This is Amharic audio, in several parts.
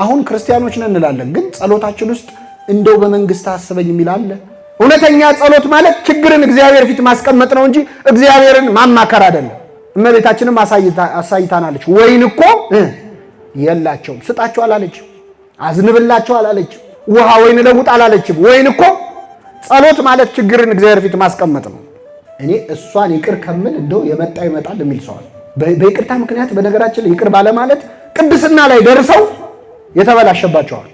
አሁን ክርስቲያኖች ነን እንላለን፣ ግን ጸሎታችን ውስጥ እንደው በመንግስት አስበኝ የሚል አለ? እውነተኛ ጸሎት ማለት ችግርን እግዚአብሔር ፊት ማስቀመጥ ነው እንጂ እግዚአብሔርን ማማከር አይደለም። እመቤታችንም አሳይታናለች። ወይን እኮ የላቸውም ስጣቸው አላለችም፣ አዝንብላቸው አላለችም፣ ውሃ ወይን ለውጥ አላለችም። ወይን እኮ ጸሎት ማለት ችግርን እግዚአብሔር ፊት ማስቀመጥ ነው። እኔ እሷን ይቅር ከምል እንደው የመጣ ይመጣል የሚል ሰዋል። በይቅርታ ምክንያት በነገራችን ይቅር ባለ ማለት ቅድስና ላይ ደርሰው የተበላሸባቸዋል።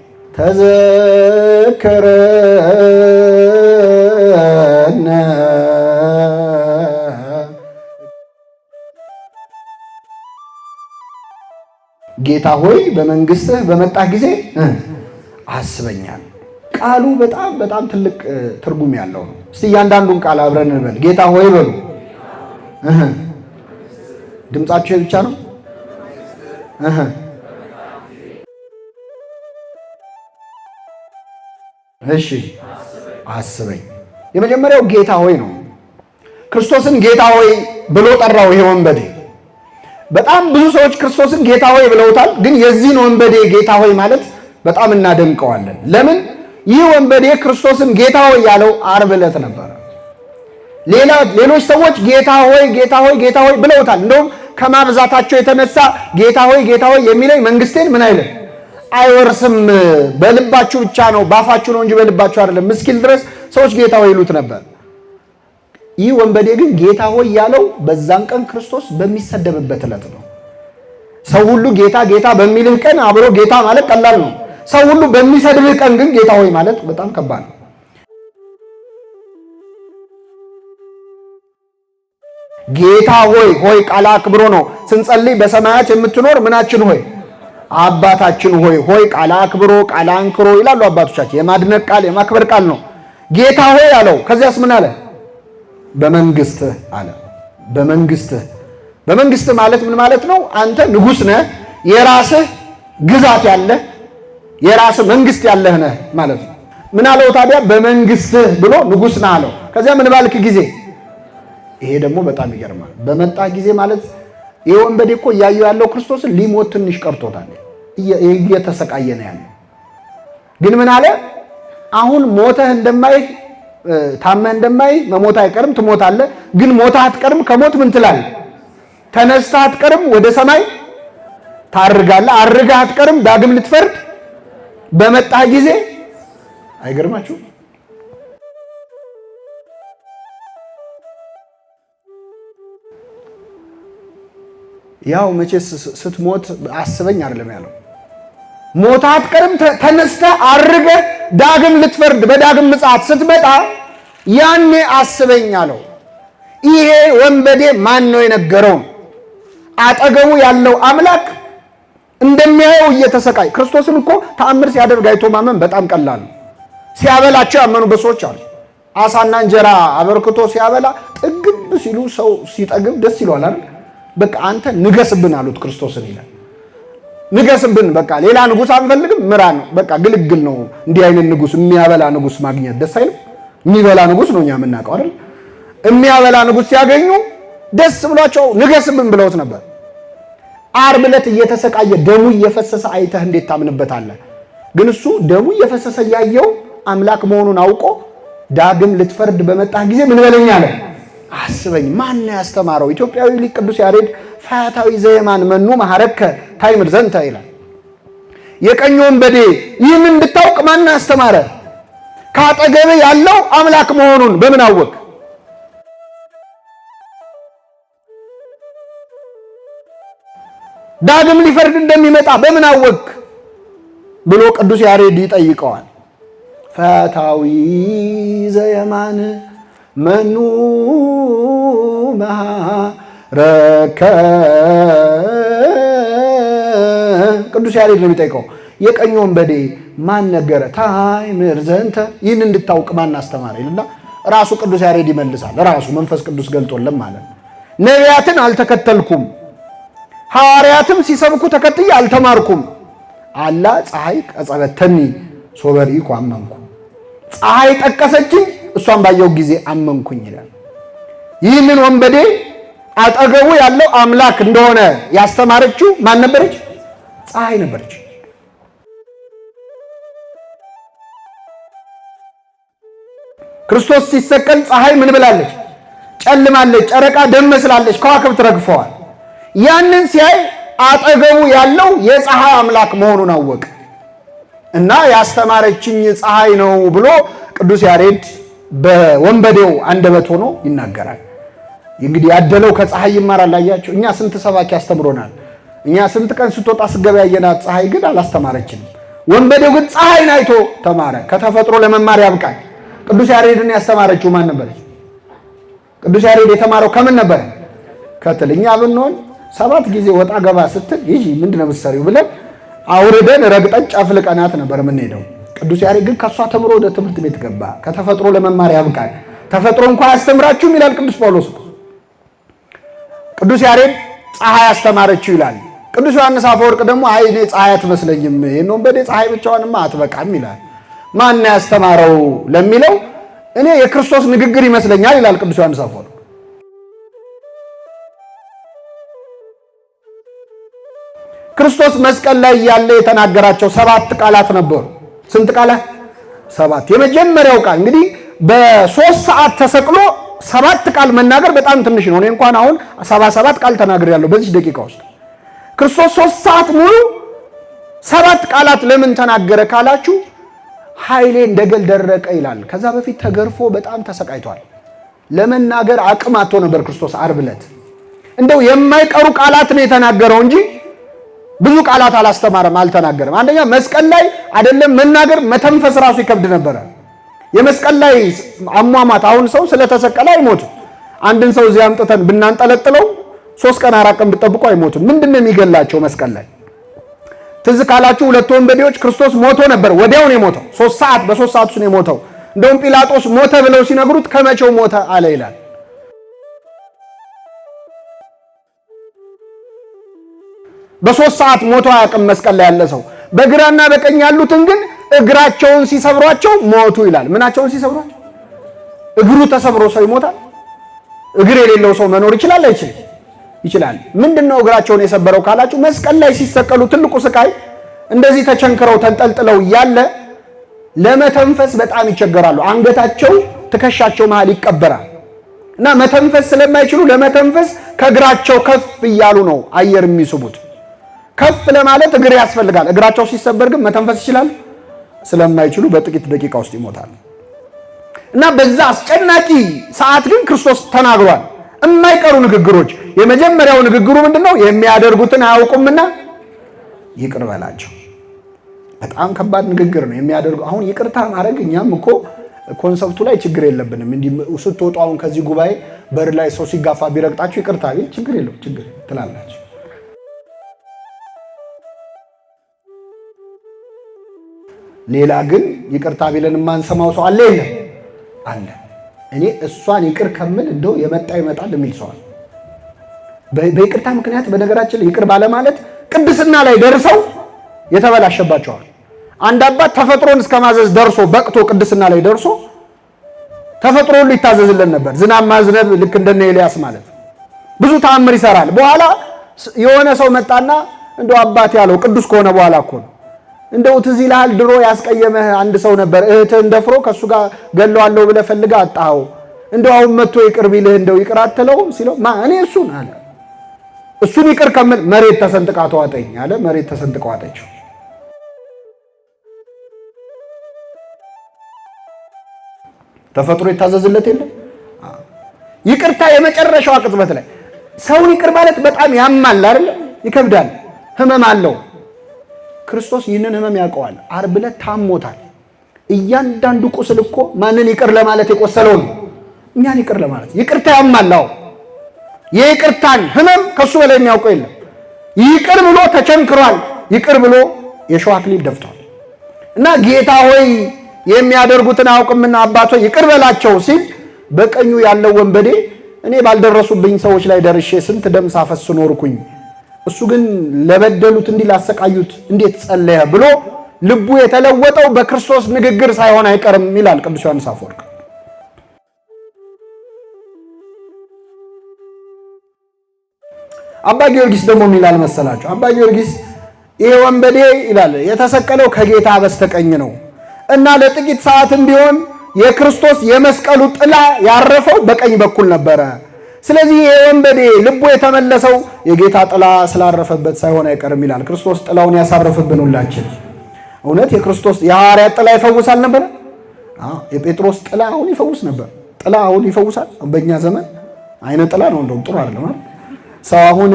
ተዘከረነ ጌታ ሆይ በመንግስትህ በመጣህ ጊዜ አስበኛል። ቃሉ በጣም በጣም ትልቅ ትርጉም ያለው ነው። እስቲ እያንዳንዱን ቃል አብረን እንበል። ጌታ ሆይ በሉ። ድምጻችሁ ብቻ ነው። እሺ አስበኝ። የመጀመሪያው ጌታ ሆይ ነው። ክርስቶስን ጌታ ሆይ ብሎ ጠራው ይሄ ወንበዴ። በጣም ብዙ ሰዎች ክርስቶስን ጌታ ሆይ ብለውታል፣ ግን የዚህን ወንበዴ ጌታ ሆይ ማለት በጣም እናደንቀዋለን። ለምን? ይህ ወንበዴ ክርስቶስን ጌታ ሆይ ያለው ዓርብ ዕለት ነበር። ሌሎች ሰዎች ጌታ ሆይ ጌታ ሆይ ጌታ ሆይ ብለውታል። እንደውም ከማብዛታቸው የተነሳ ጌታ ሆይ የሚለኝ መንግስቴን ምን አይልም አይወርስም፣ በልባችሁ ብቻ ነው ባፋችሁ ነው እንጂ በልባችሁ አይደለም ምስኪል ድረስ ሰዎች ጌታ ሆይ ይሉት ነበር። ይህ ወንበዴ ግን ጌታ ሆይ ያለው በዛን ቀን ክርስቶስ በሚሰደብበት ዕለት ነው። ሰው ሁሉ ጌታ ጌታ በሚልህ ቀን አብሮ ጌታ ማለት ቀላል ነው። ሰው ሁሉ በሚሰድብህ ቀን ግን ጌታ ሆይ ማለት በጣም ከባድ ነው። ጌታ ሆይ ሆይ ቃል አክብሮ ነው። ስንጸልይ በሰማያት የምትኖር ምናችን ሆይ አባታችን ሆይ ሆይ ቃል አክብሮ ቃል አንክሮ ይላሉ አባቶቻችን። የማድነቅ ቃል የማክበር ቃል ነው። ጌታ ሆይ አለው። ከዚያስ ምን አለ? በመንግስትህ አለ። በመንግስትህ ማለት ምን ማለት ነው? አንተ ንጉስ ነህ፣ የራስህ ግዛት ያለህ የራስህ መንግስት ያለህ ነህ ማለት ነው። ምን አለው ታዲያ? በመንግስትህ ብሎ ንጉስ ነህ አለው። ከዚያ ምን ባልክ ጊዜ። ይሄ ደግሞ በጣም ይገርማል። በመጣ ጊዜ ማለት ይሄ ወንበዴ እኮ እያየው ያለው ክርስቶስን ሊሞት ትንሽ ቀርቶታል። እየተሰቃየ ነው ያለው። ግን ምን አለ? አሁን ሞተህ እንደማይህ ታመህ እንደማይህ መሞት አይቀርም፣ ትሞታለህ። ግን ሞተህ አትቀርም። ከሞት ምን ትላለህ? ተነስተህ አትቀርም፣ ወደ ሰማይ ታርጋለህ። አርገህ አትቀርም፣ ዳግም ልትፈርድ በመጣህ ጊዜ። አይገርማችሁ? ያው መቼስ ስትሞት አስበኝ አይደለም ያለው። ሞተህ አትቀርም፣ ተነስተህ አርገህ ዳግም ልትፈርድ በዳግም ምጽአት ስትመጣ ያኔ አስበኝ አለው። ይሄ ወንበዴ ማን ነው የነገረው? አጠገቡ ያለው አምላክ እንደሚያየው እየተሰቃይ። ክርስቶስን እኮ ተአምር ሲያደርግ አይቶ ማመን በጣም ቀላል ነው። ሲያበላቸው ያመኑ በሰዎች አሉ። አሳና እንጀራ አበርክቶ ሲያበላ ጥግብ ሲሉ ሰው ሲጠግብ ደስ ይለዋል አይደል? በቃ አንተ ንገስብን አሉት ክርስቶስን ይላል። ንገስብን፣ በቃ ሌላ ንጉስ አንፈልግም፣ ምራን፣ በቃ ግልግል ነው። እንዲህ አይነት ንጉስ የሚያበላ ንጉስ ማግኘት ደስ አይልም? የሚበላ ንጉስ ነው እኛ የምናውቀው አይደል? የሚያበላ ንጉስ ሲያገኙ ደስ ብሏቸው ንገስብን ብለውት ነበር። ዓርብ ዕለት እየተሰቃየ ደሙ እየፈሰሰ አይተህ እንዴት ታምንበታለህ? ግን እሱ ደሙ እየፈሰሰ ያየው አምላክ መሆኑን አውቆ ዳግም ልትፈርድ በመጣህ ጊዜ ምን በለኝ አለ? አስበኝ። ማን ነው ያስተማረው? ኢትዮጵያዊ ሊቅ ቅዱስ ያሬድ ፈያታዊ ዘየማን መኑ መሐረከ ታይምር ዘንተ ይላል። የቀኝ ወንበዴ ይህን እንድታውቅ ማን ያስተማረ? ካጠገብ ያለው አምላክ መሆኑን በምን አወቅ? ዳግም ሊፈርድ እንደሚመጣ በምን አወቅ ብሎ ቅዱስ ያሬድ ይጠይቀዋል። ፈያታዊ ዘየማን መኑ መሐረከ ቅዱስ ያሬድ ነው የሚጠይቀው። የቀኝ ወንበዴ ማን ነገረ? ታይምር ዘንተ ይህን እንድታውቅ ማን አስተማረ ይልና ራሱ ቅዱስ ያሬድ ይመልሳል። ራሱ መንፈስ ቅዱስ ገልጦለም ማለት ነው። ነቢያትን አልተከተልኩም፣ ሐዋርያትም ሲሰብኩ ተከትዬ አልተማርኩም። አላ ፀሐይ ቀጸበተኒ ሶበርኢኩ አመንኩ። ፀሐይ ጠቀሰችኝ፣ እሷን ባየው ጊዜ አመንኩኝ ይላል። ይህንን ወንበዴ አጠገቡ ያለው አምላክ እንደሆነ ያስተማረችው ማን ነበረች? ፀሐይ ነበረች። ክርስቶስ ሲሰቀል ፀሐይ ምን ብላለች? ጨልማለች። ጨረቃ ደም መስላለች። ከዋክብት ረግፈዋል። ያንን ሲያይ አጠገቡ ያለው የፀሐይ አምላክ መሆኑን አወቀ እና ያስተማረችኝ ፀሐይ ነው ብሎ ቅዱስ ያሬድ በወንበዴው አንደበት ሆኖ ይናገራል። እንግዲህ ያደለው ከፀሐይ ይማራል። አያችሁ፣ እኛ ስንት ሰባኪ ያስተምሮናል። እኛ ስንት ቀን ስትወጣ ስትገባ ያየናት ፀሐይ ግን አላስተማረችንም። ወንበዴው ግን ፀሐይን አይቶ ተማረ። ከተፈጥሮ ለመማር ያብቃል። ቅዱስ ያሬድን ያስተማረችው ማን ነበረች? ቅዱስ ያሬድ የተማረው ከምን ነበረ? ከትል። እኛ ብንሆን 7 ጊዜ ወጣ ገባ ስትል ይህ ምንድነው የምትሰሪው ብለን አውርደን ረግጠን ጨፍልቀናት ነበር የምንሄደው። ቅዱስ ያሬድ ግን ከሷ ተምሮ ወደ ትምህርት ቤት ገባ። ከተፈጥሮ ለመማር ያብቃል። ተፈጥሮ እንኳን አያስተምራችሁም ይላል ቅዱስ ጳውሎስ። ቅዱስ ያሬድ ፀሐይ አስተማረችው ይላል። ቅዱስ ዮሐንስ አፈወርቅ ደግሞ አይ እኔ ፀሐይ አትመስለኝም፣ ይሄን ወንበዴ ፀሐይ ብቻዋንማ አትበቃም ይላል። ማን ያስተማረው ለሚለው እኔ የክርስቶስ ንግግር ይመስለኛል ይላል ቅዱስ ዮሐንስ አፈወርቅ። ክርስቶስ መስቀል ላይ ያለ የተናገራቸው 7 ቃላት ነበሩ። ስንት ቃላት? 7። የመጀመሪያው ቃል እንግዲህ በ3 ሰዓት ተሰቅሎ 7 ቃል መናገር በጣም ትንሽ ነው። እኔ እንኳን አሁን 77 ቃል ተናግሬያለሁ በዚህ ደቂቃ ውስጥ። ክርስቶስ 3 ሰዓት ሙሉ 7 ቃላት ለምን ተናገረ ካላችሁ ኃይሌ እንደገል ደረቀ ይላል። ከዛ በፊት ተገርፎ በጣም ተሰቃይቷል። ለመናገር አቅም አጥቶ ነበር ክርስቶስ ዓርብ ዕለት። እንደው የማይቀሩ ቃላት ነው የተናገረው እንጂ ብዙ ቃላት አላስተማረም፣ አልተናገረም። አንደኛ መስቀል ላይ አይደለም መናገር፣ መተንፈስ ራሱ ይከብድ ነበረ። የመስቀል ላይ አሟሟት አሁን ሰው ስለተሰቀለ አይሞትም። አንድን ሰው እዚህ አምጥተን ብናንጠለጥለው 3 ቀን 4 ቀን ብትጠብቁ አይሞትም። ምንድነው የሚገላቸው መስቀል ላይ? ትዝ ካላችሁ 2 ወንበዴዎች ክርስቶስ ሞቶ ነበር። ወዲያው ነው የሞተው። 3 ሰዓት በ3 ሰዓት ነው የሞተው። እንደውም ጲላጦስ ሞተ ብለው ሲነግሩት ከመቼው ሞተ አለ ይላል። በ3 ሰዓት ሞቶ አያውቅም መስቀል ላይ ያለ ሰው። በግራና በቀኝ ያሉትን ግን እግራቸውን ሲሰብሯቸው ሞቱ ይላል። ምናቸውን ሲሰብሯቸው? እግሩ ተሰብሮ ሰው ይሞታል? እግር የሌለው ሰው መኖር ይችላል አይችልም? ይችላል። ምንድነው እግራቸውን የሰበረው ካላችሁ መስቀል ላይ ሲሰቀሉ ትልቁ ስቃይ እንደዚህ ተቸንክረው ተንጠልጥለው ያለ ለመተንፈስ በጣም ይቸገራሉ። አንገታቸው ትከሻቸው መሃል ይቀበራል እና መተንፈስ ስለማይችሉ ለመተንፈስ ከእግራቸው ከፍ እያሉ ነው አየር የሚስቡት። ከፍ ለማለት እግር ያስፈልጋል። እግራቸው ሲሰበር ግን መተንፈስ ይችላል? ስለማይችሉ በጥቂት ደቂቃ ውስጥ ይሞታሉ። እና በዛ አስጨናቂ ሰዓት ግን ክርስቶስ ተናግሯል። የማይቀሩ ንግግሮች። የመጀመሪያው ንግግሩ ምንድነው? የሚያደርጉትን አያውቁምና ይቅር በላቸው። በጣም ከባድ ንግግር ነው። የሚያደርጉ አሁን ይቅርታ ማድረግ እኛም እኮ ኮንሰፕቱ ላይ ችግር የለብንም። እንዲህ ስትወጡ አሁን ከዚህ ጉባኤ በር ላይ ሰው ሲጋፋ ቢረግጣችሁ ይቅርታ ቢል ችግር የለው ችግር ትላላችሁ። ሌላ ግን ይቅርታ ቢለን የማንሰማው ሰው አለ የለም? አለ። እኔ እሷን ይቅር ከምል እንደው የመጣ ይመጣል የሚል ሰው አለ። በይቅርታ ምክንያት በነገራችን ይቅር ባለማለት ቅድስና ላይ ደርሰው የተበላሸባቸዋል። አንድ አባት ተፈጥሮን እስከማዘዝ ደርሶ በቅቶ ቅድስና ላይ ደርሶ ተፈጥሮ ሁሉ ይታዘዝልን ነበር። ዝናብ ማዝነብ ልክ እንደነ ኤልያስ ማለት ብዙ ተአምር ይሰራል። በኋላ የሆነ ሰው መጣና እንደው አባት ያለው ቅዱስ ከሆነ በኋላ እኮ ነው እንደው ትዝ ይልሃል ድሮ ያስቀየመህ አንድ ሰው ነበር፣ እህትህን ደፍሮ ከሱ ጋር ገለዋለሁ ብለህ ፈልገህ አጣኸው፣ እንደው አሁን መጥቶ ይቅር ቢልህ እንደው ይቅር አትለውም ሲለው እኔ እሱን አለ እሱን ይቅር ከምል መሬት ተሰንጥቃ ተዋጠኝ አለ። መሬት ተሰንጥቃ ዋጠችው። ተፈጥሮ ይታዘዝለት የለም? ይቅርታ የመጨረሻው ቅጽበት ላይ ሰውን ይቅር ማለት በጣም ያማል አይደል? ይከብዳል፣ ህመም አለው። ክርስቶስ ይህንን ህመም ያውቀዋል። ዓርብ ዕለት ታሞታል። እያንዳንዱ ቁስል እኮ ማንን ይቅር ለማለት የቆሰለው ነው? እኛን ይቅር ለማለት። ይቅርታ ያማላው። የይቅርታን ህመም ከሱ በላይ የሚያውቀው የለም። ይቅር ብሎ ተቸንክሯል። ይቅር ብሎ የሸዋ አክሊል ደፍቷል። እና ጌታ ሆይ የሚያደርጉትን አያውቁምና አባቶ ይቅር በላቸው ሲል በቀኙ ያለው ወንበዴ እኔ ባልደረሱብኝ ሰዎች ላይ ደርሼ ስንት ደም ሳፈስ ኖርኩኝ፣ እሱ ግን ለበደሉት እንዲህ ላሰቃዩት እንዴት ጸለየ ብሎ ልቡ የተለወጠው በክርስቶስ ንግግር ሳይሆን አይቀርም ይላል ቅዱስ ዮሐንስ አፈወርቅ። አባ ጊዮርጊስ ደግሞ ይላል መሰላችሁ? አባ ጊዮርጊስ ይሄ ወንበዴ ይላል የተሰቀለው ከጌታ በስተቀኝ ነው እና ለጥቂት ሰዓትም ቢሆን የክርስቶስ የመስቀሉ ጥላ ያረፈው በቀኝ በኩል ነበረ። ስለዚህ ይሄ ወንበዴ ልቡ የተመለሰው የጌታ ጥላ ስላረፈበት ሳይሆን አይቀርም ይላል። ክርስቶስ ጥላውን ያሳርፍብን ሁላችን። እውነት የክርስቶስ የሐዋርያት ጥላ ይፈውሳል ነበር። የጴጥሮስ ጥላ አሁን ይፈውስ ነበር። ጥላ አሁን ይፈውሳል። በእኛ ዘመን አይነ ጥላ ነው እንደውም ጥሩ አይደለም። ሰው አሁን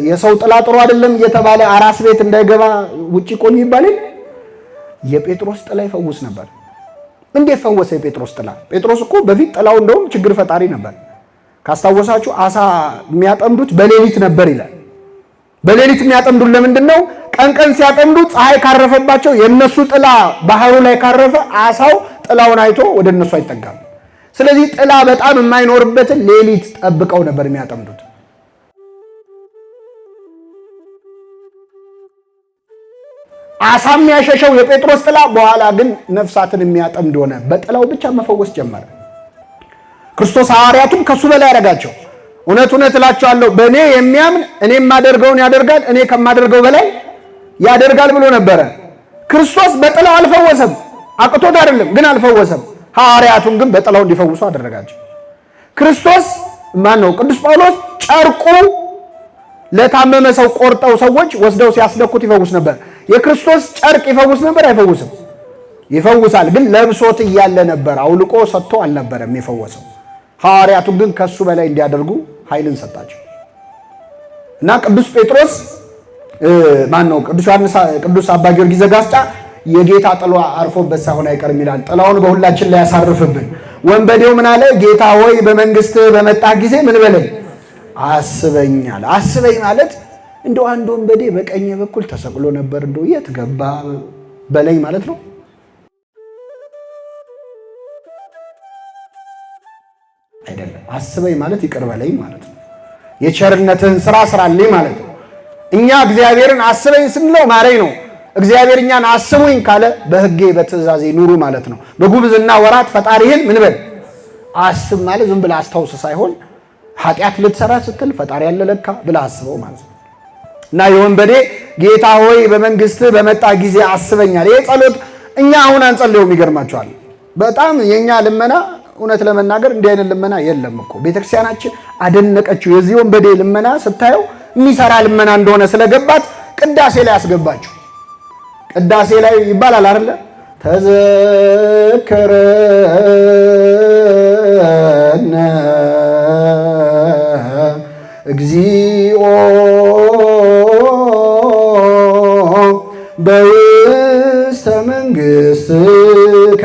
የሰው ጥላ ጥሩ አይደለም እየተባለ አራስ ቤት እንዳይገባ ውጪ ቆም ይባላል። የጴጥሮስ ጥላ ይፈውስ ነበር። እንዴት ፈወሰ የጴጥሮስ ጥላ? ጴጥሮስ እኮ በፊት ጥላው እንደውም ችግር ፈጣሪ ነበር። ካስታወሳችሁ አሳ የሚያጠምዱት በሌሊት ነበር ይላል። በሌሊት የሚያጠምዱት ለምንድን ነው? ቀን ቀን ሲያጠምዱ ፀሐይ ካረፈባቸው የነሱ ጥላ ባህሩ ላይ ካረፈ አሳው ጥላውን አይቶ ወደ እነሱ አይጠጋም። ስለዚህ ጥላ በጣም የማይኖርበትን ሌሊት ጠብቀው ነበር የሚያጠምዱት። አሳ የሚያሸሸው የጴጥሮስ ጥላ በኋላ ግን ነፍሳትን የሚያጠምድ ሆነ። በጥላው ብቻ መፈወስ ጀመረ። ክርስቶስ ሐዋርያቱም ከሱ በላይ ያደረጋቸው። እውነት እውነት እላቸዋለሁ በእኔ የሚያምን እኔ የማደርገውን ያደርጋል፣ እኔ ከማደርገው በላይ ያደርጋል ብሎ ነበረ። ክርስቶስ በጥላው አልፈወሰም። አቅቶት አይደለም ግን አልፈወሰም። ሐዋርያቱን ግን በጥላው እንዲፈውሱ አደረጋቸው። ክርስቶስ ማን ነው? ቅዱስ ጳውሎስ ጨርቁ ለታመመ ሰው ቆርጠው ሰዎች ወስደው ሲያስደኩት ይፈውስ ነበር። የክርስቶስ ጨርቅ ይፈውስ ነበር? አይፈውስም? ይፈውሳል፣ ግን ለብሶት እያለ ነበር። አውልቆ ሰጥቶ አልነበረም የፈወሰው። ሐዋርያቱን ግን ከሱ በላይ እንዲያደርጉ ኃይልን ሰጣቸው እና ቅዱስ ጴጥሮስ ማን ነው? ቅዱስ አባ ጊዮርጊስ ዘጋስጫ የጌታ ጥላ አርፎበት ሳይሆን አይቀርም ይላል። ጥላውን በሁላችን ላይ ያሳርፍብን። ወንበዴው ምን አለ? ጌታ ሆይ በመንግስት በመጣ ጊዜ ምን በለኝ አስበኛል። አስበኝ ማለት እንደው አንድ ወንበዴ በቀኝ በኩል ተሰቅሎ ነበር እንደው የት ገባ በለኝ ማለት ነው። አይደለም። አስበኝ ማለት ይቅር በለኝ ማለት ነው። የቸርነትን ስራ ስራልኝ ማለት ነው። እኛ እግዚአብሔርን አስበኝ ስንለው ማረኝ ነው። እግዚአብሔር እኛን አስቡኝ ካለ በሕጌ በትእዛዜ ኑሩ ማለት ነው። በጉብዝና ወራት ፈጣሪህን ምን በል አስብ ማለት ዝም ብለህ አስታውስ ሳይሆን ኃጢአት ልትሰራ ስትል ፈጣሪ ያለ ለካ ብለህ አስበው ማለት ነው። እና የወንበዴ ጌታ ሆይ በመንግስት በመጣ ጊዜ አስበኛል። ይሄ ጸሎት እኛ አሁን አንጸልየውም። ይገርማቸዋል። በጣም የኛ ልመና እውነት ለመናገር እንዲህ አይነት ልመና የለም እኮ። ቤተክርስቲያናችን አደነቀችው። የዚህ ወንበዴ ልመና ስታየው የሚሰራ ልመና እንደሆነ ስለገባት ቅዳሴ ላይ አስገባችሁ። ቅዳሴ ላይ ይባላል አይደለ? ተዘከረነ እግዚኦ በውስተ መንግሥትከ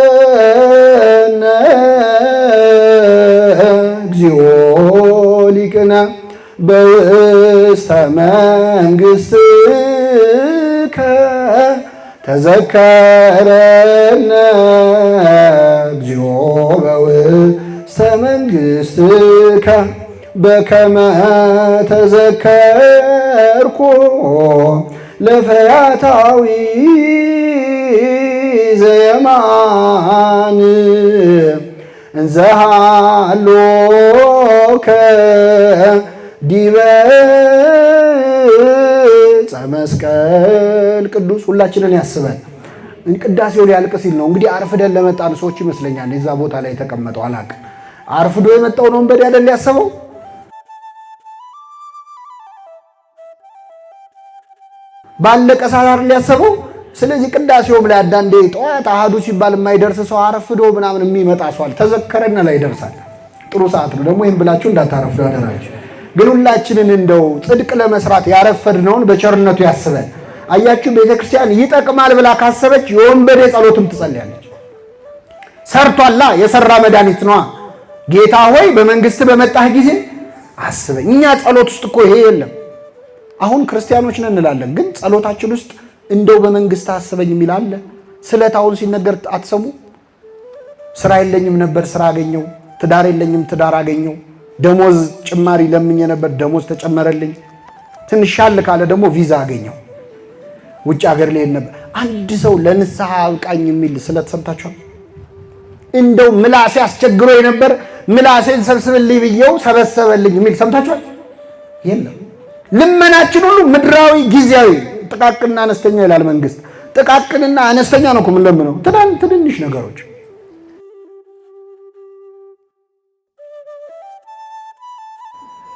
ተዘከረነ እግዚኦ ሊቅነ በውስተ መንግሥትከ ተዘከረነ እግዚኦ በውስተ መንግሥትከ በከመ ተዘከርኩ ለፈያታዊ ዘየማን እንዘሃሎከ ዲበ ዕፀ መስቀል ቅዱስ። ሁላችንን ያስበን። ቅዳሴው ሊያልቅ ሲል ነው እንግዲህ አርፍደን ለመጣን ሰዎች ይመስለኛል የዛ ቦታ ላይ የተቀመጠው አላውቅም። አርፍዶ የመጣው ነው ወንበዴ አይደል ያሰበው? ባለቀ ሰዓት አይደል ያሰበው? ስለዚህ ቅዳሴውም ላይ አንዳንዴ ጠዋት አሃዱ ሲባል የማይደርስ ሰው አረፍዶ ምናምን የሚመጣ ሰው አለ። ተዘከረነ ላይ ይደርሳል። ጥሩ ሰዓት ነው ደግሞ። ይሄን ብላችሁ እንዳታረፍዱ አደራችሁ። ግን ሁላችንን እንደው ጽድቅ ለመስራት ያረፈድነውን በቸርነቱ ያስበን። አያችሁ ቤተክርስቲያን ይጠቅማል ብላ ካሰበች የወንበዴ ጸሎትም ትጸልያለች። ሰርቷላ፣ የሰራ መድኃኒት ነዋ። ጌታ ሆይ በመንግስት በመጣህ ጊዜ አስበኝ። እኛ ጸሎት ውስጥ እኮ ይሄ የለም። አሁን ክርስቲያኖች ነን እንላለን፣ ግን ጸሎታችን ውስጥ እንደው በመንግስት አስበኝ የሚል አለ? ስለታውን ሲነገር አትሰሙ? ስራ የለኝም ነበር ስራ አገኘው፣ ትዳር የለኝም ትዳር አገኘው፣ ደሞዝ ጭማሪ ለምኜ ነበር ደሞዝ ተጨመረልኝ፣ ትንሽ ሻል ካለ ደግሞ ቪዛ አገኘው፣ ውጭ ሀገር ልሄድ ነበር። አንድ ሰው ለንስሐ አብቃኝ የሚል ስለተሰምታችኋል? እንደው ምላሴ አስቸግሮ ነበር ምላሴን ሰብስብልኝ ብየው ሰበሰበልኝ የሚል ሰምታችኋል? የለም። ልመናችን ሁሉ ምድራዊ ጊዜያዊ፣ ጥቃቅንና አነስተኛ ይላል መንግስት። ጥቃቅንና አነስተኛ ነው እኮ የምንለምነው፣ ትንንሽ ነገሮች።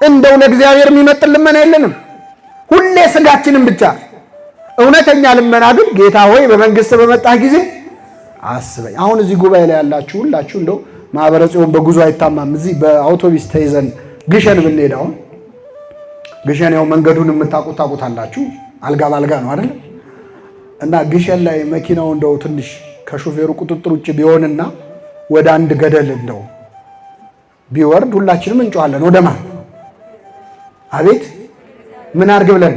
እንደው ለእግዚአብሔር የሚመጥን ልመና የለንም፣ ሁሌ ስጋችንን ብቻ። እውነተኛ ልመና ግን ጌታ ሆይ በመንግስት በመጣህ ጊዜ አስበኝ። አሁን እዚህ ጉባኤ ላይ ያላችሁ ሁላችሁ እንደው ማህበረ ጽዮን በጉዞ አይታማም። እዚህ በአውቶቢስ ተይዘን ግሸን ብንሄድ፣ አሁን ግሸን ያው መንገዱን ታውቁታላችሁ፣ አልጋ ባልጋ ነው አይደል? እና ግሸን ላይ መኪናው እንደው ትንሽ ከሾፌሩ ቁጥጥር ውጭ ቢሆንና ወደ አንድ ገደል እንደው ቢወርድ ሁላችንም እንጮሃለን። ወደ ማን? አቤት ምን አድርግ ብለን።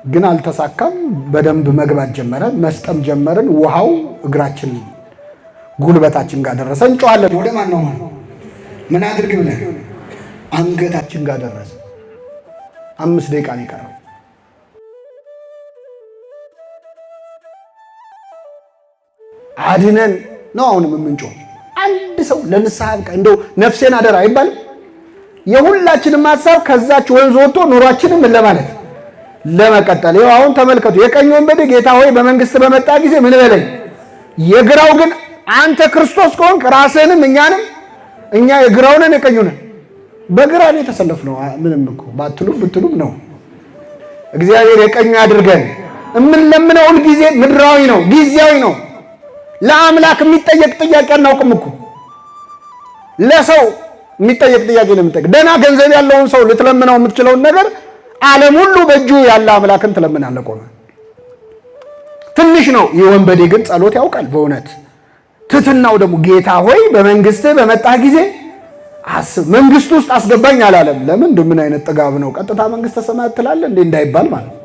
ግን አልተሳካም። በደንብ መግባት ጀመረ፣ መስጠም ጀመርን። ውሃው እግራችን ጉልበታችን ጋር ደረሰ። እንጮሃለን። ወደ ማን ነው? ምን አድርግ ብለን አንገታችን ጋር ደረሰ። 5 ደቂቃ ነው የቀረው። አድነን ነው አሁንም የምንጮህ። አንድ ሰው ለንስሐ በቃ እንደው ነፍሴን አደራ አይባልም? የሁላችንም ሐሳብ ከዛች ወንዝ ወጥቶ ኑሯችንም ለማለት ለመቀጠል። ይኸው አሁን ተመልከቱ። የቀኝ ወንበዴ ጌታ ሆይ በመንግስት በመጣ ጊዜ ምን በለኝ፣ የግራው ግን አንተ ክርስቶስ ከሆንክ ራስህንም እኛንም፣ እኛ የግራው ነን የቀኙ ነን። በግራ ላይ ተሰለፍነው። ምንም እኮ ባትሉም ብትሉም ነው። እግዚአብሔር የቀኙ ያድርገን። የምንለምነው ሁል ጊዜ ምድራዊ ነው፣ ጊዜያዊ ነው። ለአምላክ የሚጠየቅ ጥያቄ አናውቅም እኮ። ለሰው የሚጠየቅ ጥያቄ ነው የምጠይቅ። ደህና ገንዘብ ያለውን ሰው ልትለምነው የምትችለውን ነገር ዓለም ሁሉ በእጁ ያለ አምላክን ትለምናለህ። ቆመ ትንሽ ነው። የወንበዴ ግን ጸሎት ያውቃል በእውነት ትትናው ደግሞ ጌታ ሆይ በመንግስት በመጣህ ጊዜ አስብ፣ መንግስቱ ውስጥ አስገባኝ አላለም። ለምን? ምን አይነት ጥጋብ ነው? ቀጥታ መንግስተ ሰማያት ትላለህ እንዴ እንዳይባል ማለት ነው።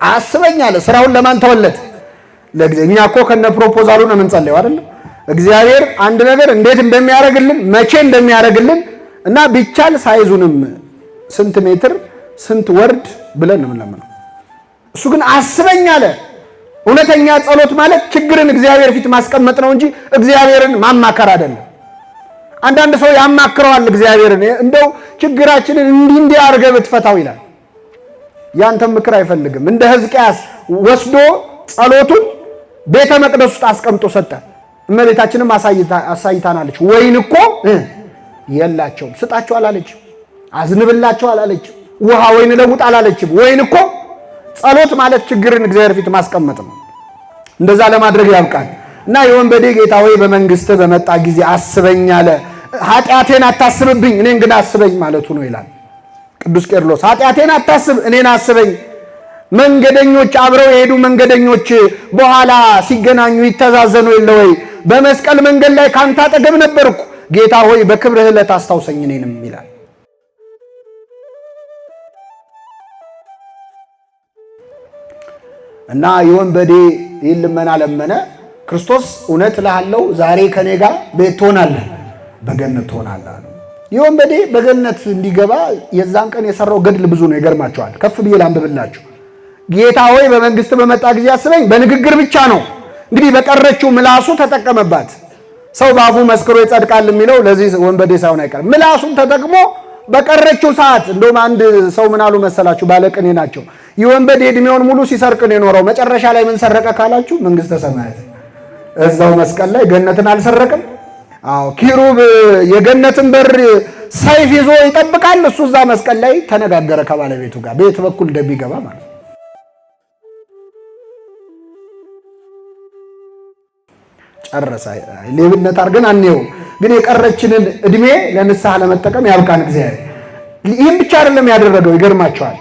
አስበኝ አለ። ስራውን ለማን ተወለት? ለእግዚአብሔር። እኛ እኮ ከነ ፕሮፖዛሉ ነው የምንጸልየው አይደል? እግዚአብሔር አንድ ነገር እንዴት እንደሚያደርግልን መቼ እንደሚያደርግልን እና ቢቻል ሳይዙንም ስንት ሜትር ስንት ወርድ ብለን ነው የምንለምነው። እሱ ግን አስበኝ አለ። እውነተኛ ጸሎት ማለት ችግርን እግዚአብሔር ፊት ማስቀመጥ ነው እንጂ እግዚአብሔርን ማማከር አይደለም። አንዳንድ ሰው ያማክረዋል እግዚአብሔርን፣ እንደው ችግራችንን እንዲህ አድርገህ ብትፈታው ይላል። ያንተም ምክር አይፈልግም። እንደ ሕዝቅያስ ወስዶ ጸሎቱን ቤተ መቅደስ ውስጥ አስቀምጦ ሰጠ። እመቤታችንም አሳይታናለች። ወይን እኮ የላቸውም ስጣቸው አላለችም። አዝንብላቸው አላለችም። ውሃ ወይን ለውጥ አላለችም። ወይን እኮ ጸሎት ማለት ችግርን እግዚአብሔር ፊት ማስቀመጥ ነው። እንደዛ ለማድረግ ያብቃል። እና የወንበዴ ጌታ ሆይ በመንግስት በመጣ ጊዜ አስበኝ አለ። ኃጢአቴን አታስብብኝ እኔን ግን አስበኝ ማለቱ ነው ይላል ቅዱስ ቄርሎስ። ኃጢአቴን አታስብ እኔን አስበኝ። መንገደኞች አብረው የሄዱ መንገደኞች በኋላ ሲገናኙ ይተዛዘኑ የለ ወይ? በመስቀል መንገድ ላይ ካንተ አጠገብ ነበርኩ፣ ጌታ ሆይ በክብርህ ዕለት አስታውሰኝ እኔንም ይላል። እና የወንበዴ ይህን ልመና ለመነ። ክርስቶስ እውነት እልሃለሁ ዛሬ ከኔ ጋር ቤት ትሆናለህ፣ በገነት ትሆናለህ። የወንበዴ በገነት እንዲገባ የዛን ቀን የሰራው ገድል ብዙ ነው። ይገርማቸዋል። ከፍ ብዬ ላንብብላችሁ። ጌታ ሆይ በመንግስት በመጣ ጊዜ አስበኝ በንግግር ብቻ ነው። እንግዲህ በቀረችው ምላሱ ተጠቀመባት። ሰው በአፉ መስክሮ ይጸድቃል የሚለው ለዚህ ወንበዴ ሳይሆን አይቀርም። ምላሱን ተጠቅሞ በቀረችው ሰዓት እንደውም አንድ ሰው ምን አሉ መሰላችሁ? ባለቅኔ ናቸው። የወንበዴ እድሜውን ሙሉ ሲሰርቅ ነው የኖረው። መጨረሻ ላይ ምን ሰረቀ ካላችሁ መንግስተ ሰማያት። እዛው መስቀል ላይ ገነትን አልሰረቅም? አዎ፣ ኪሩብ የገነትን በር ሰይፍ ይዞ ይጠብቃል። እሱ እዛ መስቀል ላይ ተነጋገረ ከባለቤቱ ጋር ቤት በኩል እንደሚገባ ማለት ነው። ጨረሰ። ሌብነት አድርገን አንየው፣ ግን የቀረችንን እድሜ ለንስሐ ለመጠቀም ያብቃን እግዚአብሔር። ይህም ብቻ አይደለም ያደረገው። ይገርማቸዋል።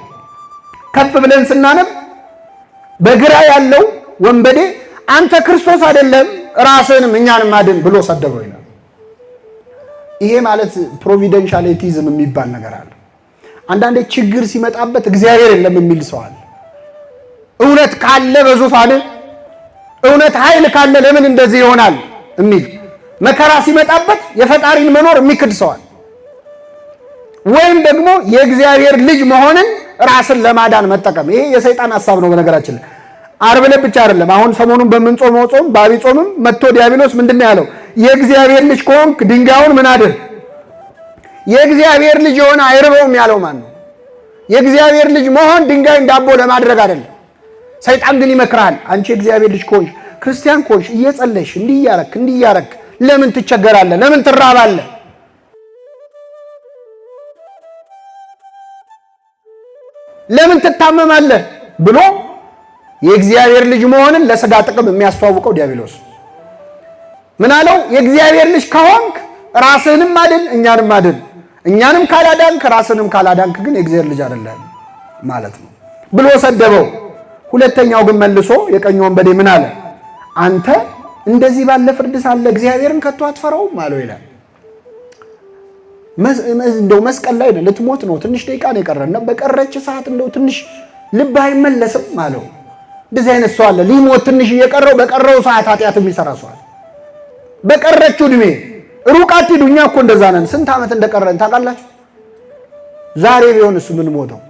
ከፍ ብለን ስናነብ በግራ ያለው ወንበዴ አንተ ክርስቶስ አይደለም ራስህንም እኛንም አድን ብሎ ሰደበው ይላል። ይሄ ማለት ፕሮቪደንሻሊቲዝም የሚባል ነገር አለ። አንዳንዴ ችግር ሲመጣበት እግዚአብሔር የለም የሚል ሰው አለ። እውነት ካለ በዙፋን እውነት ኃይል ካለ ለምን እንደዚህ ይሆናል የሚል መከራ ሲመጣበት የፈጣሪን መኖር የሚክድ ሰው አለ። ወይም ደግሞ የእግዚአብሔር ልጅ መሆንን ራስን ለማዳን መጠቀም። ይሄ የሰይጣን ሐሳብ ነው። በነገራችን ላይ ዓርብ ዕለት ብቻ አይደለም። አሁን ሰሞኑን በምንጾመው ጾም በዐቢይ ጾምም መጥቶ ዲያብሎስ ምንድነው ያለው? የእግዚአብሔር ልጅ ከሆንክ ድንጋዩን ምን አድርግ? የእግዚአብሔር ልጅ የሆነ አይርበውም ያለው ማን ነው? የእግዚአብሔር ልጅ መሆን ድንጋይን ዳቦ ለማድረግ አይደለም። ሰይጣን ግን ይመክራል። አንቺ የእግዚአብሔር ልጅ ከሆንሽ ክርስቲያን ከሆንሽ እየጸለይሽ እንዲህ እያረክ ለምን ትቸገራለህ? ለምን ትራባለህ? ለምን ትታመማለህ? ብሎ የእግዚአብሔር ልጅ መሆንን ለሥጋ ጥቅም የሚያስተዋውቀው ዲያብሎስ ምን አለው? የእግዚአብሔር ልጅ ከሆንክ ራስህንም አድን እኛንም አድን። እኛንም ካላዳንክ ራስህንም ካላዳንክ ግን የእግዚአብሔር ልጅ አይደለም ማለት ነው ብሎ ሰደበው። ሁለተኛው ግን መልሶ የቀኝ ወንበዴ ምን አለ? አንተ እንደዚህ ባለ ፍርድ ሳለ እግዚአብሔርን ከቶ አትፈራውም አለው ይላል። እንደው መስቀል ላይ ነው፣ ልትሞት ነው፣ ትንሽ ደቂቃ ነው የቀረና በቀረች ሰዓት እንደው ትንሽ ልብ አይመለስም አለው። እንደዚህ አይነት ሰው አለ። ሊሞት ትንሽ እየቀረው በቀረው ሰዓት ኃጢአት የሚሰራ ሰው አለ። በቀረችው እድሜ ሩቅ አትሂዱ። እኛ እኮ እንደዛ ነን። ስንት ዓመት እንደቀረን ታውቃላችሁ? ዛሬ ቢሆንስ ምን ሞተው?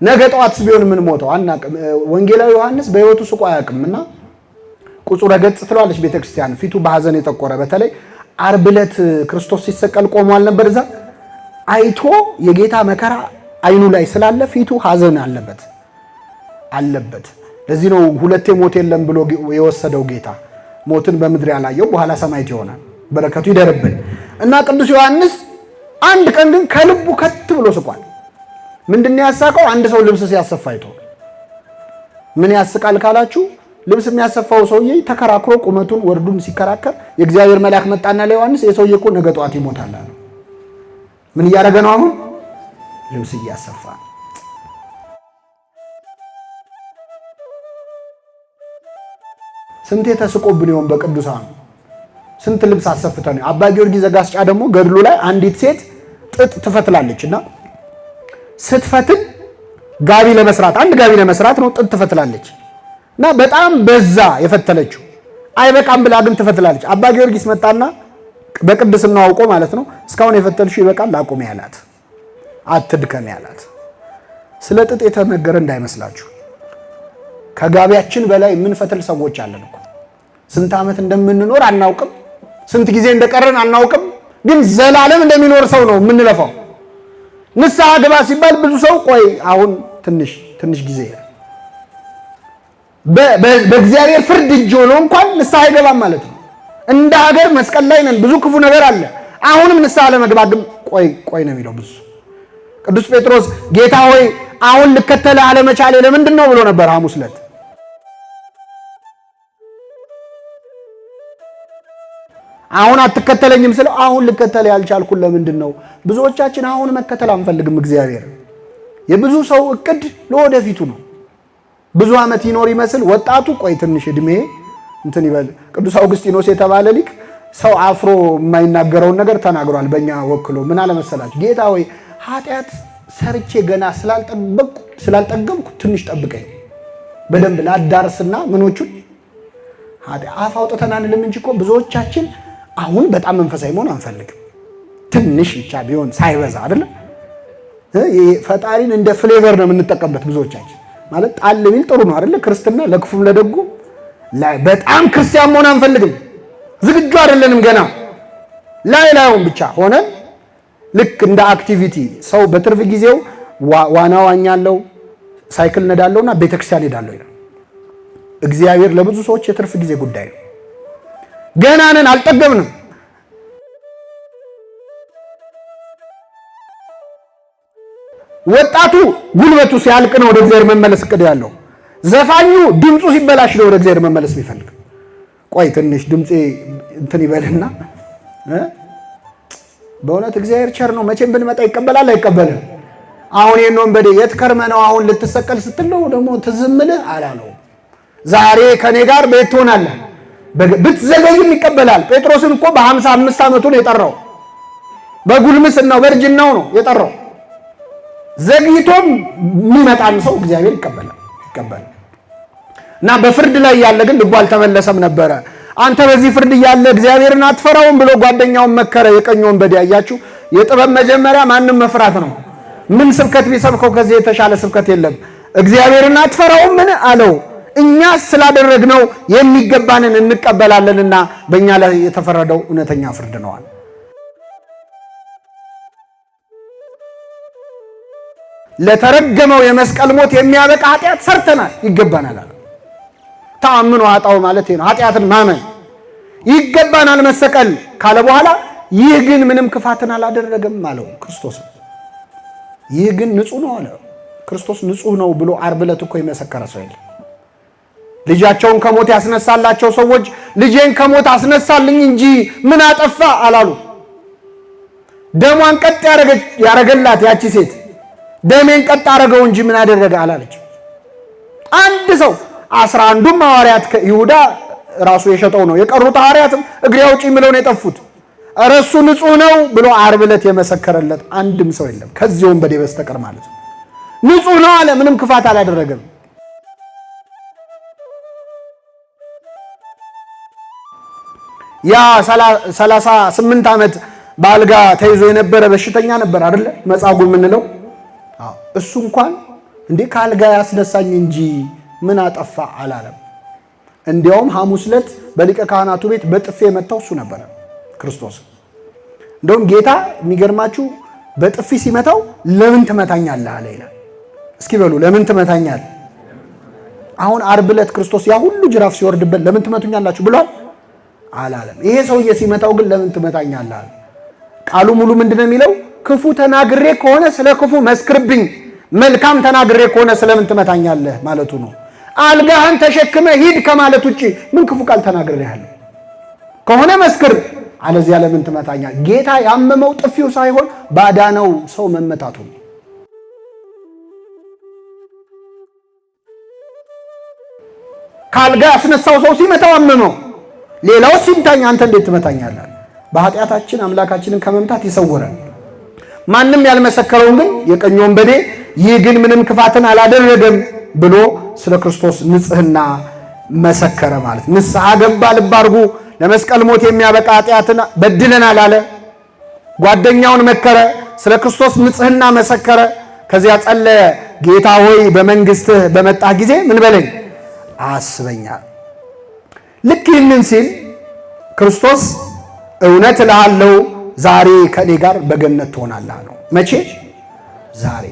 ነገ ጠዋትስ ቢሆን ምን ሞተው አናውቅም። ወንጌላዊ ዮሐንስ በሕይወቱ ስቆ አያውቅምና ቁጹረ ገጽ ትሏለች ቤተክርስቲያን። ፊቱ በሐዘን የጠቆረ በተለይ ዓርብ ዕለት ክርስቶስ ሲሰቀል ቆሟል ነበር። እዛ አይቶ የጌታ መከራ አይኑ ላይ ስላለ ፊቱ ሐዘን አለበት። ለዚህ ነው ሁለቴ ሞት የለም ብሎ የወሰደው ጌታ ሞትን በምድር ያላየው በኋላ ሰማዕት ይሆናል። በረከቱ ይደርብን እና ቅዱስ ዮሐንስ አንድ ቀን ግን ከልቡ ከት ብሎ ስቋል። ምንድነው ያሳቀው? አንድ ሰው ልብስ ሲያሰፋ አይቶ። ምን ያስቃል ካላችሁ ልብስ የሚያሰፋው ሰውዬ ተከራክሮ ቁመቱን ወርዱን ሲከራከር የእግዚአብሔር መልአክ መጣና ለዮሐንስ የሰውዬ እኮ ነገ ጠዋት ይሞታል አለ። ምን እያደረገ ነው? አሁን ልብስ እያሰፋ። ስንቴ ተስቆብን ይሆን በቅዱሳን? ስንት ልብስ አሰፍተን። አባ ጊዮርጊስ ዘጋስጫ ደግሞ ገድሉ ላይ አንዲት ሴት ጥጥ ትፈትላለችና ስትፈትል ጋቢ ለመስራት አንድ ጋቢ ለመስራት ነው ጥጥ ትፈትላለች እና በጣም በዛ የፈተለችው አይበቃም ብላ ግን ትፈትላለች። አባ ጊዮርጊስ መጣና በቅድስናው አውቆ ማለት ነው እስካሁን የፈተልሽው ይበቃል አቁም ያላት፣ አትድከም ያላት። ስለ ጥጥ የተነገረ እንዳይመስላችሁ። ከጋቢያችን በላይ የምንፈትል ሰዎች አለን እኮ። ስንት ዓመት እንደምንኖር አናውቅም፣ ስንት ጊዜ እንደቀረን አናውቅም። ግን ዘላለም እንደሚኖር ሰው ነው የምንለፋው። ንስሐ ግባ ሲባል ብዙ ሰው ቆይ አሁን ትንሽ ጊዜ በእግዚአብሔር ፍርድ እጅ ሆኖ እንኳን ንስሐ አይገባም ማለት ነው። እንደ ሀገር መስቀል ላይ ነን፣ ብዙ ክፉ ነገር አለ። አሁንም ንስሐ ለመግባት ግን ቆይ ነው የሚለው ብዙ። ቅዱስ ጴጥሮስ ጌታ ሆይ አሁን ልከተልህ አለመቻሌ ለምንድን ነው ብሎ ነበር ሐሙስ ዕለት። አሁን አትከተለኝም ስለው አሁን ልከተልህ ያልቻልኩት ለምንድን ነው? ብዙዎቻችን አሁን መከተል አንፈልግም እግዚአብሔር። የብዙ ሰው እቅድ ለወደፊቱ ነው። ብዙ ዓመት ይኖር ይመስል ወጣቱ ቆይ ትንሽ እድሜ እንትን ይበል። ቅዱስ አውግስጢኖስ የተባለ ሊቅ ሰው አፍሮ የማይናገረውን ነገር ተናግሯል በእኛ ወክሎ። ምን አለ መሰላችሁ? ጌታ ሆይ ኃጢአት ሰርቼ ገና ስላልጠገምኩ ትንሽ ጠብቀኝ፣ በደንብ ላዳርስና ምኖቹን አፍ አውጥተን አንልም እንጂ እኮ ብዙዎቻችን አሁን በጣም መንፈሳዊ መሆን አንፈልግም። ትንሽ ብቻ ቢሆን ሳይበዛ አይደለም። ፈጣሪን እንደ ፍሌቨር ነው የምንጠቀምበት ብዙዎቻችን። ማለት ጣል ቢል ጥሩ ነው አይደለ? ክርስትና ለክፉም ለደጉ በጣም ክርስቲያን መሆን አንፈልግም። ዝግጁ አይደለንም ገና። ላይላዩን ብቻ ሆነን ልክ እንደ አክቲቪቲ ሰው በትርፍ ጊዜው ዋና ዋኛለሁ፣ ሳይክል ነዳለሁና ቤተክርስቲያን ሄዳለሁ ይላል። እግዚአብሔር ለብዙ ሰዎች የትርፍ ጊዜ ጉዳይ ነው። ገና ነን፣ አልጠገብንም። ወጣቱ ጉልበቱ ሲያልቅ ነው ወደ እግዚአብሔር መመለስ እቅድ ያለው። ዘፋኙ ድምፁ ሲበላሽ ነው ወደ እግዚአብሔር መመለስ የሚፈልግ። ቆይ ትንሽ ድምፄ እንትን ይበልና በእውነት እግዚአብሔር ቸር ነው። መቼም ብንመጣ ይቀበላል አይቀበልም? አሁን ይሄን ወንበዴ የት ከርመህ ነው አሁን ልትሰቀል ስትል ነው ደግሞ ትዝምልህ አላለው። ዛሬ ከኔ ጋር ቤት ትሆናለህ፣ ብትዘገይም ይቀበላል። ጴጥሮስን እኮ በ55 ዓመቱ ነው የጠራው። በጉልምስናው በእርጅናው ነው የጠራው። ዘግይቶም የሚመጣን ሰው እግዚአብሔር ይቀበላል እና በፍርድ ላይ ያለ ግን ልቡ አልተመለሰም ነበረ። አንተ በዚህ ፍርድ እያለ እግዚአብሔርን አትፈራውም ብሎ ጓደኛውን መከረ። የቀኝ ወንበዴ አያችሁ፣ የጥበብ መጀመሪያ ማንም መፍራት ነው። ምን ስብከት ቢሰብከው ከዚህ የተሻለ ስብከት የለም። እግዚአብሔርን አትፈራውም ምን አለው? እኛ ስላደረግነው የሚገባንን እንቀበላለንና በእኛ ላይ የተፈረደው እውነተኛ ፍርድ ነው አለ። ለተረገመው የመስቀል ሞት የሚያበቃ ኃጢአት ሰርተናል፣ ይገባናል አለ። ተአምኖ ኃጣው ማለት ነው ኃጢአትን ማመን ይገባናል መሰቀል ካለ በኋላ ይህ ግን ምንም ክፋትን አላደረገም አለው ክርስቶስ። ይህ ግን ንጹህ ነው አለ ክርስቶስ። ንጹህ ነው ብሎ ዓርብ ዕለት እኮ የመሰከረ ሰው የለም። ልጃቸውን ከሞት ያስነሳላቸው ሰዎች ልጄን ከሞት አስነሳልኝ እንጂ ምን አጠፋ አላሉ። ደሟን ቀጥ ያረገላት ያቺ ሴት ደሜን ቀጥ አረገው እንጂ ምን አደረገ አላለች። አንድ ሰው 11ዱም ሐዋርያት ይሁዳ ራሱ የሸጠው ነው። የቀሩት ሐዋርያትም እግሬ አውጪኝ ብለው ነው የጠፉት። እረሱ ንጹህ ነው ብሎ ዓርብ ዕለት የመሰከረለት አንድም ሰው የለም ከዚህ ወንበዴ በስተቀር ማለት ነው። ንጹህ ነው አለ፣ ምንም ክፋት አላደረገም። ያ 38 ዓመት በአልጋ ተይዞ የነበረ በሽተኛ ነበር አይደል መጻጉዕ የምንለው። እሱ እንኳን እንዴ ከአልጋ ያስነሳኝ እንጂ ምን አጠፋ አላለም። እንዲያውም ሐሙስ ዕለት በሊቀ ካህናቱ ቤት በጥፌ የመታው እሱ ነበር ክርስቶስ። እንደውም ጌታ የሚገርማችሁ በጥፊ ሲመታው ለምን ትመታኛለህ አለ ይላል። እስኪ በሉ ለምን ትመታኛለህ? አሁን ዓርብ ዕለት ክርስቶስ ያ ሁሉ ጅራፍ ሲወርድበት ለምን ትመቱኛላችሁ ብሏል አላለም። ይሄ ሰውዬ ሲመታው ግን ለምን ትመታኛለህ አለ። ቃሉ ሙሉ ምንድነው የሚለው? ክፉ ተናግሬ ከሆነ ስለ ክፉ መስክርብኝ፣ መልካም ተናግሬ ከሆነ ስለምን ትመታኛለህ ማለቱ ነው። አልጋህን ተሸክመ ሂድ ከማለት ውጪ ምን ክፉ ቃል ተናግሬሃለሁ? ከሆነ መስክር፣ አለዚያ ለምን ትመታኛለህ? ጌታ ያመመው ጥፊው ሳይሆን ባዳነው ሰው መመታቱ ነው። ካልጋ ያስነሳው ሰው ሲመታው አመመው። ሌላው ሲምታኝ አንተ እንዴት ትመታኛለህ? በኃጢአታችን አምላካችንን ከመምታት ይሰውረን። ማንም ያልመሰከረውን ግን የቀኝ ወንበዴ ይህ ግን ምንም ክፋትን አላደረገም ብሎ ስለ ክርስቶስ ንጽህና መሰከረ ማለት። ንስሐ ገባ፣ ልብ አድርጉ። ለመስቀል ሞት የሚያበቃ ኃጢአትን በድለናል አለ። ጓደኛውን መከረ፣ ስለ ክርስቶስ ንጽህና መሰከረ። ከዚያ ጸለየ፣ ጌታ ሆይ በመንግስትህ በመጣህ ጊዜ ምን በለኝ አስበኛል። ልክ ይህንን ሲል ክርስቶስ እውነት እልሃለሁ ዛሬ ከኔ ጋር በገነት ትሆናለህ አለው። መቼ? ዛሬ